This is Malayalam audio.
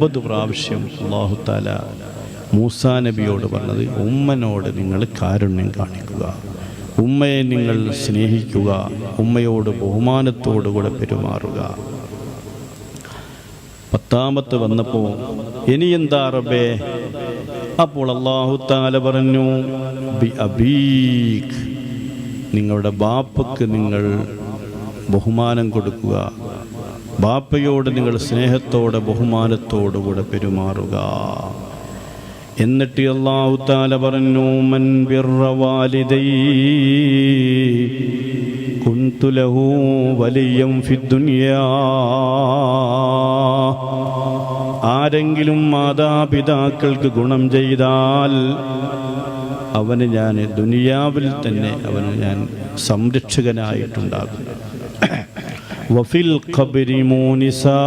50 പ്രാവശ്യം അല്ലാഹു തആല മൂസാ നബിയോട് പറഞ്ഞത് ഉമ്മനോട് നിങ്ങൾ കാരുണ്യം കാണിക്കുക, ഉമ്മയെ നിങ്ങൾ സ്നേഹിക്കുക, ഉമ്മയോട് ബഹുമാനത്തോടുകൂടെ പെരുമാറുക. 10ാമത്തെ വന്നപ്പോൾ ഇനി എന്താ റബ്ബേ? അപ്പോൾ അല്ലാഹു തആല പറഞ്ഞു, ബി അബീക്, നിങ്ങളുടെ ബാപ്പക്ക് നിങ്ങൾ ബഹുമാനം കൊടുക്കുക, ബാപ്പയോട് നിങ്ങൾ സ്നേഹത്തോടെ ബഹുമാനത്തോടുകൂടെ പെരുമാറുക. എന്നിട്ട് അല്ലാഹു തആല പറഞ്ഞു, മൻ ബിർറ വാലിദൈ കുന്തു ലഹു വലിയം ഫിദ്ദുനിയാ, ആരെങ്കിലും മാതാപിതാക്കൾക്ക് ഗുണം ചെയ്താൽ അവന് ഞാൻ ദുനിയാവിൽ തന്നെ അവന് ഞാൻ സംരക്ഷകനായിട്ടുണ്ടാകും. വഫിൽ ഖബ്രി മൂനിസാ,